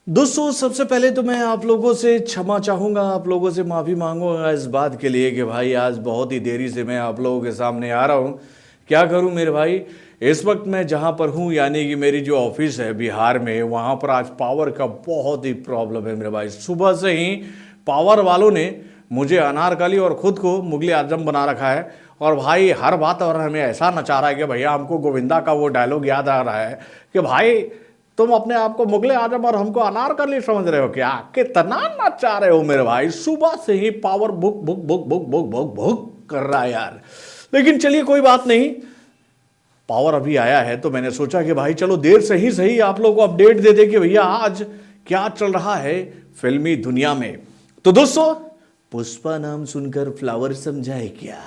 दोस्तों सबसे पहले तो मैं आप लोगों से क्षमा चाहूँगा, आप लोगों से माफ़ी मांगूंगा इस बात के लिए कि भाई आज बहुत ही देरी से मैं आप लोगों के सामने आ रहा हूँ। क्या करूँ मेरे भाई, इस वक्त मैं जहाँ पर हूँ यानी कि मेरी जो ऑफिस है बिहार में, वहाँ पर आज पावर का बहुत ही प्रॉब्लम है मेरे भाई। सुबह से ही पावर वालों ने मुझे अनारकली और खुद को मुगले आजम बना रखा है। और भाई हर बात और हमें ऐसा नचा रहा है कि भैया हमको गोविंदा का वो डायलॉग याद आ रहा है कि भाई तुम अपने आप को मुगले आजम और हमको अनारकली समझ रहे हो क्या? कितना नचा रहे हो मेरे भाई। सुबह से ही power book book book book book book book कर रहा है यार। लेकिन चलिए कोई बात नहीं, पावर अभी आया है तो मैंने सोचा कि भाई चलो देर से ही सही आप लोगों को अपडेट दे दे कि भैया आज क्या चल रहा है फिल्मी दुनिया में। तो दोस्तों, पुष्पा नाम सुनकर फ्लावर समझाए क्या?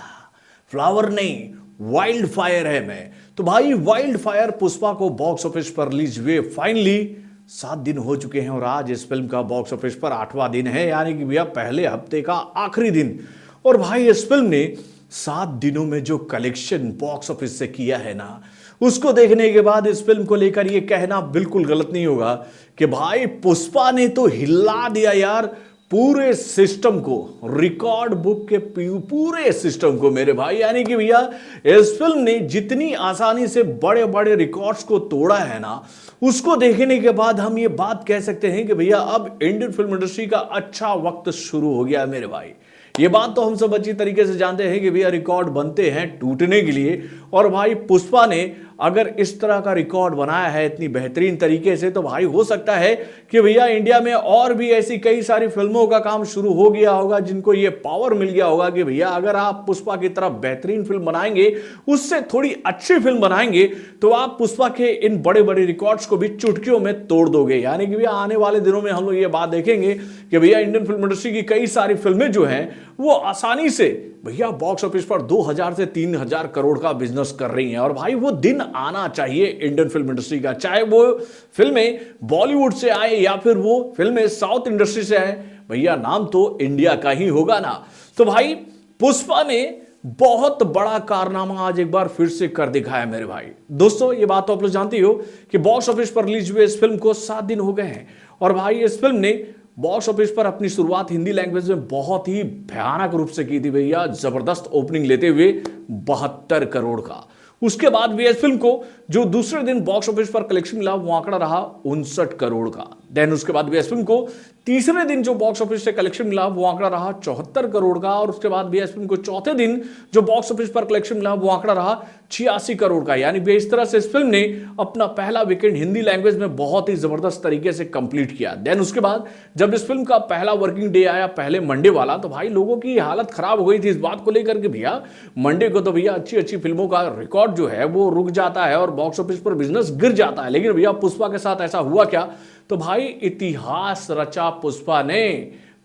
फ्लावर नहीं, वाइल्ड फायर है मैं। तो भाई वाइल्ड फायर पुष्पा को बॉक्स ऑफिस पर रिलीज हुए फाइनली 7 दिन हो चुके हैं और आज इस फिल्म का बॉक्स ऑफिस पर 8वां दिन है, यानी कि भैया पहले हफ्ते का आखिरी दिन। और भाई इस फिल्म ने 7 दिनों में जो कलेक्शन बॉक्स ऑफिस से किया है ना, उसको देखने के बाद इस फिल्म को लेकर यह कहना बिल्कुल गलत नहीं होगा कि भाई पुष्पा ने तो हिला दिया यार पूरे सिस्टम को, रिकॉर्ड बुक के पूरे सिस्टम को मेरे भाई। यानी कि भैया इस फिल्म ने जितनी आसानी से बड़े बड़े रिकॉर्ड्स को तोड़ा है ना, उसको देखने के बाद हम ये बात कह सकते हैं कि भैया अब इंडियन फिल्म इंडस्ट्री का अच्छा वक्त शुरू हो गया है मेरे भाई। ये बात तो हम सब अच्छी तरीके से जानते हैं कि भैया रिकॉर्ड बनते हैं टूटने के लिए। और भाई पुष्पा ने अगर इस तरह का रिकॉर्ड बनाया है इतनी बेहतरीन तरीके से, तो भाई हो सकता है कि भैया इंडिया में और भी ऐसी कई सारी फिल्मों का काम शुरू हो गया होगा जिनको ये पावर मिल गया होगा कि भैया अगर आप पुष्पा की तरह बेहतरीन फिल्म बनाएंगे, उससे थोड़ी अच्छी फिल्म बनाएंगे, तो आप पुष्पा के इन बड़े बड़े रिकॉर्ड्स को भी चुटकियों में तोड़ दोगे। यानी कि भैया आने वाले दिनों में हम लोग ये बात देखेंगे कि भैया इंडियन फिल्म इंडस्ट्री की कई सारी फिल्में जो हैं वो आसानी से भैया बॉक्स ऑफिस पर 2000 से 3000 करोड़ का बिजनेस कर रही हैं। और भाई वो दिन आना चाहिए इंडियन फिल्म इंडस्ट्री का, चाहे वो फिल्में बॉलीवुड से आए या फिर वो फिल्में साउथ इंडस्ट्री से आए, भैया नाम तो इंडिया का ही होगा ना। तो भाई पुष्पा ने बहुत बड़ा कारनामा आज एक बार फिर से कर दिखाया मेरे भाई। दोस्तों ये बात तो आप लोग जानते हो कि बॉक्स ऑफिस पर रिलीज हुए इस फिल्म को 7 दिन हो गए हैं और भाई इस फिल्म ने बॉक्स ऑफिस पर अपनी शुरुआत हिंदी लैंग्वेज में बहुत ही भयानक रूप से की थी भैया, जबरदस्त ओपनिंग लेते हुए 72 करोड़ का। उसके बाद भी इस फिल्म को जो दूसरे दिन बॉक्स ऑफिस पर कलेक्शन मिला वो आंकड़ा रहा 59 करोड़ का। देन उसके बाद भी इस फिल्म को तीसरे दिन जो बॉक्स ऑफिस से कलेक्शन मिला वो आंकड़ा रहा 74 करोड़ का। और उसके बाद भी इस फिल्म को चौथे दिन जो बॉक्स ऑफिस पर कलेक्शन मिला वो आंकड़ा रहा 86 करोड़ का। यानी भी इस तरह से इस फिल्म ने अपना पहला वीकेंड हिंदी लैंग्वेज में बहुत ही जबरदस्त तरीके से कंप्लीट किया। देन उसके बाद जब इस फिल्म का पहला वर्किंग डे आया, पहले मंडे वाला, तो भाई लोगों की हालत खराब हो गई थी इस बात को लेकर के भैया मंडे को तो भैया अच्छी अच्छी फिल्मों का रिकॉर्ड जो है वो रुक जाता है और बॉक्स ऑफिस पर बिजनेस गिर जाता है। लेकिन भैया पुष्पा के साथ ऐसा हुआ क्या? तो भाई इतिहास रचा पुष्पा ने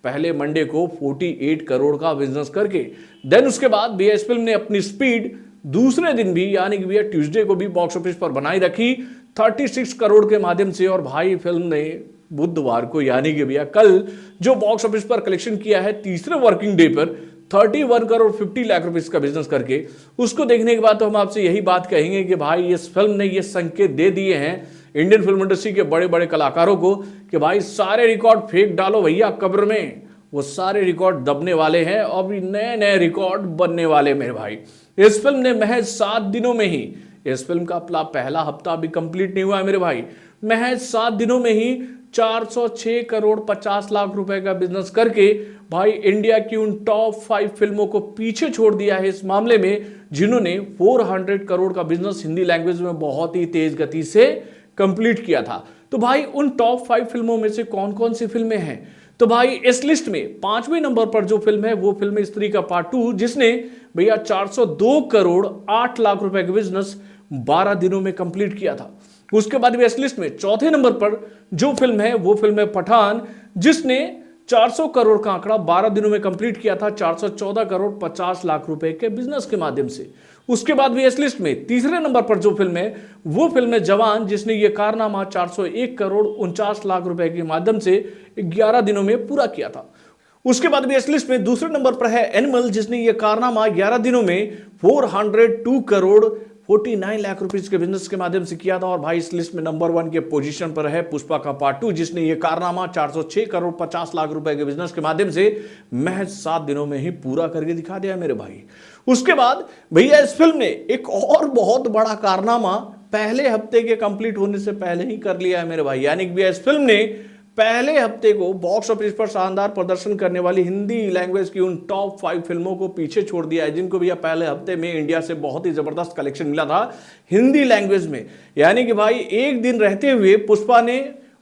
पहले मंडे को 48 करोड़ का बिजनेस करके। देन उसके बाद भी इस फिल्म ने अपनी स्पीड दूसरे दिन भी यानी कि भैया ट्यूसडे को भी बॉक्स ऑफिस पर बनाई रखी 36 करोड़ के माध्यम से। और भाई फिल्म ने बुधवार को यानी कि भैया कल जो बॉक्स ऑफिस पर कलेक्शन किया है तीसरे वर्किंग डे पर 31 करोड़ 50 लाख रुपए का बिजनेस करके, उसको देखने के बाद तो हम आपसे यही बात कहेंगे कि भाई इस फिल्म ने ये संकेत दे दिए हैं इंडियन फिल्म इंडस्ट्री के बड़े बड़े कलाकारों को कि भाई सारे रिकॉर्ड फेंक डालो भैया कब्र में, वो सारे रिकॉर्ड दबने वाले हैं और भी नए नए रिकॉर्ड बनने वाले मेरे भाई। इस फिल्म ने महज 7 दिनों में ही, इस फिल्म का पहला हफ्ता भी कंप्लीट नहीं हुआ है मेरे भाई, महज 7 दिनों में ही 406 करोड़ 50 लाख रुपए का बिजनेस करके भाई इंडिया की उन टॉप 5 फिल्मों को पीछे छोड़ दिया है इस मामले में, जिन्होंने 400 करोड़ का बिजनेस हिंदी लैंग्वेज में बहुत ही तेज गति से कंप्लीट किया था। तो भाई उन टॉप 5 फिल्मों में से कौन कौन सी फिल्में हैं? तो भाई इस लिस्ट में 5वें नंबर पर जो फिल्म है वो फिल्म है स्त्री का पार्ट 2, जिसने भैया 402 करोड़ 8 लाख रुपए का बिजनेस 12 दिनों में कंप्लीट किया था। उसके बाद भी इस लिस्ट में चौथे नंबर पर जो फिल्म है वो फिल्म है पठान, जिसने 400 करोड़ का आंकड़ा 12 दिनों में कंप्लीट किया था 414 करोड़ 50 लाख रुपए के बिजनेस के माध्यम से। उसके बाद भी इस लिस्ट में तीसरे नंबर पर जो फिल्म है वो फिल्म है जवान, जिसने ये कारनामा 401 करोड़ 49 लाख रुपए के माध्यम से 11 दिनों में पूरा किया था। उसके बाद भी इस लिस्ट में दूसरे नंबर पर है एनिमल, जिसने ये कारनामा 11 दिनों में 402 करोड़ 49 लाख रुपीस के बिजनेस के माध्यम से किया था। और भाई इस लिस्ट में नंबर 1 के पोजीशन पर है पुष्पा का पार्ट 2, जिसने ये कारनामा 406 करोड़ 50 लाख रुपए के बिजनेस के माध्यम से महज 7 दिनों में ही पूरा करके दिखा दिया मेरे भाई। उसके बाद भैया इस फिल्म ने एक और बहुत बड़ा कारनामा पहले हफ्ते के कंप्लीट होने से पहले ही कर लिया है मेरे भाई। यानी कि भैया इस फिल्म ने पहले हफ्ते को बॉक्स ऑफिस पर शानदार प्रदर्शन करने वाली हिंदी लैंग्वेज की उन टॉप 5 फिल्मों को पीछे छोड़ दिया है, जिनको भैया पहले हफ्ते में इंडिया से बहुत ही जबरदस्त कलेक्शन मिला था हिंदी लैंग्वेज में। यानी कि भाई एक दिन रहते हुए पुष्पा ने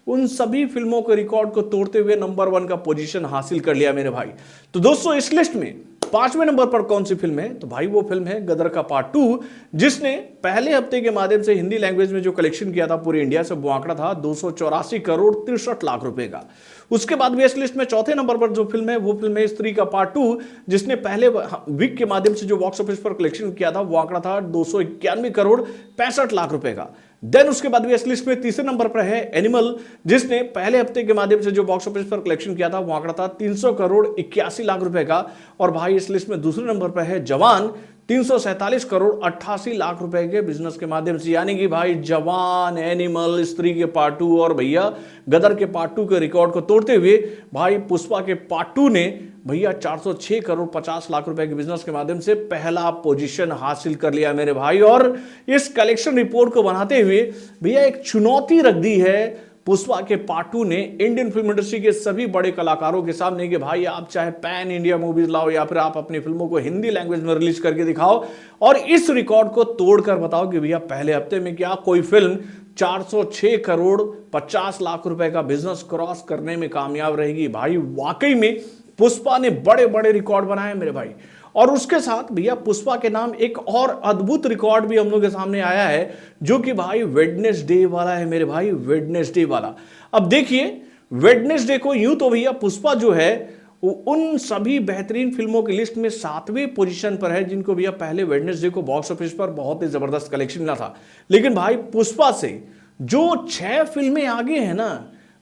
उन सभी फिल्मों के रिकॉर्ड को तोड़ते हुए नंबर 1 का पोजीशन हासिल कर लिया मेरे भाई। तो दोस्तों इस लिस्ट में 5वें नंबर पर कौन सी फिल्म है? तो भाई वो फिल्म है गदर का पार्ट 2, जिसने पहले हफ्ते के माध्यम से हिंदी लैंग्वेज में जो कलेक्शन किया था पूरे इंडिया से, वो आंकड़ा था 284 करोड़ 63 लाख रुपए का। उसके बाद भी इस लिस्ट में चौथे नंबर पर जो फिल्म है वो फिल्म है स्त्री का पार्ट 2, जिसने पहले वीक के माध्यम से जो बॉक्स ऑफिस पर कलेक्शन किया था वो आंकड़ा था 291 करोड़ 65 लाख रुपए का। देन उसके बाद भी इस लिस्ट में तीसरे नंबर पर है एनिमल, जिसने पहले हफ्ते के माध्यम से जो बॉक्स ऑफिस पर कलेक्शन किया था वो आंकड़ा था 300 करोड़ 81 लाख रुपए का। और भाई इस लिस्ट में दूसरे नंबर पर है जवान, 347 करोड़ 88 लाख रुपए के बिजनेस के माध्यम से। यानी कि भाई जवान, एनिमल, स्त्री के पार्ट 2 और भैया गदर के पार्ट 2 के रिकॉर्ड को तोड़ते हुए भाई पुष्पा के पार्ट 2 ने भैया 406 करोड़ 50 लाख रुपए के बिजनेस के माध्यम से पहला पोजीशन हासिल कर लिया मेरे भाई। और इस कलेक्शन रिपोर्ट को बनाते हुए भैया एक चुनौती रख दी है पुष्पा के पार्ट 2 ने इंडियन फिल्म इंडस्ट्री के सभी बड़े कलाकारों के सामने कि भाई आप चाहे पैन इंडिया मूवीज लाओ या फिर आप अपनी फिल्मों को हिंदी लैंग्वेज में रिलीज करके दिखाओ और इस रिकॉर्ड को तोड़कर बताओ कि भैया पहले हफ्ते में क्या कोई फिल्म 406 करोड़ 50 लाख रुपए का बिजनेस क्रॉस करने में कामयाब रहेगी। भाई वाकई में पुष्पा ने बड़े बड़े रिकॉर्ड बनाए मेरे भाई। और उसके साथ भैया पुष्पा के नाम एक और अद्भुत रिकॉर्ड भी हम लोग के सामने आया है, जो कि भाई वेडनेसडे वाला है मेरे भाई, वेडनेसडे वाला। अब देखिए वेडनेसडे को यूं तो भैया पुष्पा जो है उन सभी बेहतरीन फिल्मों की लिस्ट में 7वें पोजीशन पर है, जिनको भैया पहले वेडनेसडे को बॉक्स ऑफिस पर बहुत ही जबरदस्त कलेक्शन मिला था। लेकिन भाई पुष्पा से जो 6 फिल्में आगे हैं ना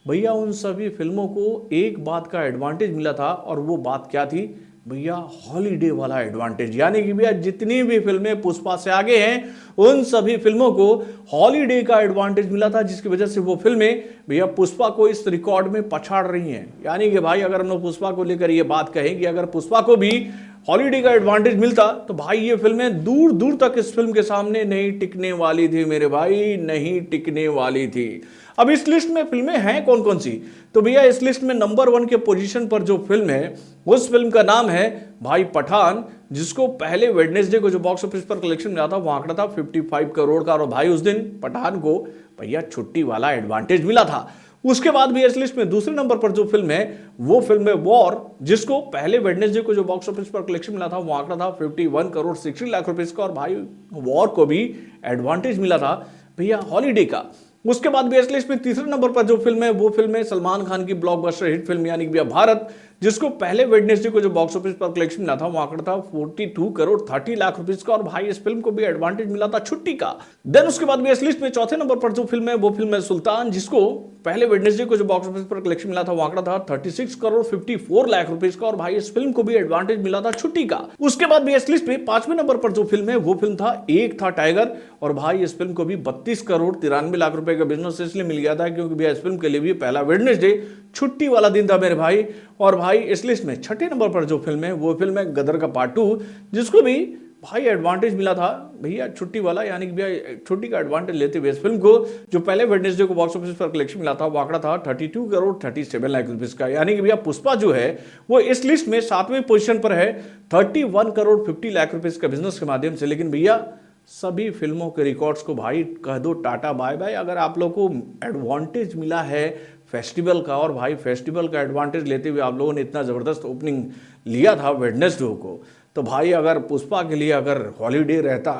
भैया, उन सभी फिल्मों को एक बात का एडवांटेज मिला था, और वो बात क्या थी भैया? हॉलीडे वाला एडवांटेज। यानी कि भैया जितनी भी फिल्में पुष्पा से आगे हैं उन सभी फिल्मों को हॉलीडे का एडवांटेज मिला था, जिसकी वजह से वो फिल्में भैया पुष्पा को इस रिकॉर्ड में पछाड़ रही हैं। यानी कि भाई अगर हम लोग पुष्पा को लेकर ये बात कहें कि अगर पुष्पा को भी हॉलीडे का एडवांटेज मिलता तो भाई ये फिल्में दूर दूर तक इस फिल्म के सामने नहीं टिकने वाली थी मेरे भाई, नहीं टिकने वाली थी। अब इस लिस्ट में फिल्में हैं कौन कौन सी? तो भैया इस लिस्ट में नंबर 1 के पोजीशन पर जो फिल्म है उस फिल्म का नाम है भाई पठान, जिसको पहले वेडनेसडे को जो बॉक्स ऑफिस पर कलेक्शन मिला था वो आंकड़ा था 55 करोड़ का। और भाई उस दिन पठान को भैया छुट्टी वाला एडवांटेज मिला था। उसके बाद भी इस लिस्ट में दूसरे नंबर पर जो फिल्म है वो फिल्म है वॉर, जिसको पहले वेडनेसडे को जो बॉक्स ऑफिस पर कलेक्शन मिला था वो आंकड़ा था 51 करोड़ 60 लाख रुपए का। और भाई वॉर को भी एडवांटेज मिला था भैया हॉलीडे का। उसके बाद भी इस लिस्ट में तीसरे नंबर पर जो फिल्म है वो फिल्म है सलमान खान की ब्लॉकबस्टर हिट फिल्म यानी कि भैया भारत, जिसको पहले वेडनेसडे को जो बॉक्स ऑफिस पर कलेक्शन मिला था वो आंकड़ा था 42 करोड़ 30 लाख रुपए का। और भाई इस फिल्म को भी एडवांटेज मिला था छुट्टी का। देन उसके बाद भी इस लिस्ट में चौथे नंबर पर जो फिल्म है वो फिल्म है सुल्तान, जिसको पहले वेडनेसडे को जो बॉक्स ऑफिस पर कलेक्शन मिला था वो आंकड़ा था 36 करोड़ 54 लाख रुपए का। और भाई इस फिल्म को भी एडवांटेज मिला था छुट्टी का। उसके बाद भी इस लिस्ट में 5वें नंबर पर जो फिल्म है वो फिल्म था एक था टाइगर। और भाई इस फिल्म को भी 32 करोड़ 93 लाख रुपए का बिजनेस इसलिए मिल गया था क्योंकि भैया इस फिल्म के लिए भी पहला वेडनेसडे छुट्टी वाला दिन था मेरे भाई। और भाई इस लिस्ट में छठे नंबर पर जो फिल्म है वो फिल्म है गदर का पार्ट 2, जिसको भी भाई एडवांटेज मिला था भैया छुट्टी वाला, यानी कि भैया छुट्टी का एडवांटेज लेते हुए इस फिल्म को जो पहले वेडनेसडे को बॉक्स ऑफिस पर कलेक्शन मिला था वो आंकड़ा था 32 करोड़ 37 लाख रुपए का। यानी कि भैया पुष्पा जो है वो इस लिस्ट में 7वें पोजीशन पर है 31 करोड़ 50 लाख रुपए का बिजनेस के माध्यम से। लेकिन भैया सभी फिल्मों के रिकॉर्ड्स को भाई कह दो टाटा बाय बाय। अगर आप लोग को एडवांटेज मिला है फेस्टिवल का, और भाई फेस्टिवल का एडवांटेज लेते हुए आप लोगों ने इतना ज़बरदस्त ओपनिंग लिया था वेडनेसडे को, तो भाई अगर पुष्पा के लिए अगर हॉलीडे रहता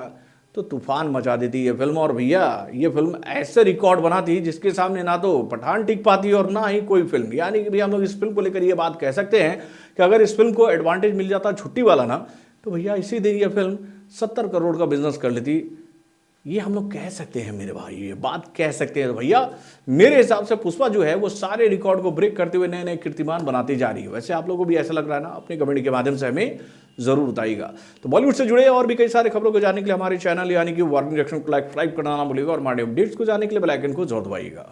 तो तूफान मचा देती ये फिल्म। और भैया ये फिल्म ऐसे रिकॉर्ड बनाती जिसके सामने ना तो पठान टिक पाती और ना ही कोई फिल्म। यानी कि भैया हम लोग इस फिल्म को लेकर ये बात कह सकते हैं कि अगर इस फिल्म को एडवांटेज मिल जाता छुट्टी वाला ना, तो भैया इसी दिन ये फिल्म 70 करोड़ का बिजनेस कर लेती। ये हम लोग कह सकते हैं मेरे भाई, ये बात कह सकते हैं। तो भैया मेरे हिसाब से पुष्पा जो है वो सारे रिकॉर्ड को ब्रेक करते हुए नए नए कीर्तिमान बनाती जा रही है। वैसे आप लोगों को भी ऐसा लग रहा है ना? अपने कमेंट के माध्यम से हमें जरूर बताइएगा। तो बॉलीवुड से जुड़े और भी कई सारे खबरों को जानने के लिए हमारे चैनल यानी कि वार्निंग रिएक्शन को लाइक करना ना भूलिएगा और हमारे अपडेट्स को जानने के लिए बेल आइकन को जरूर दबाइएगा।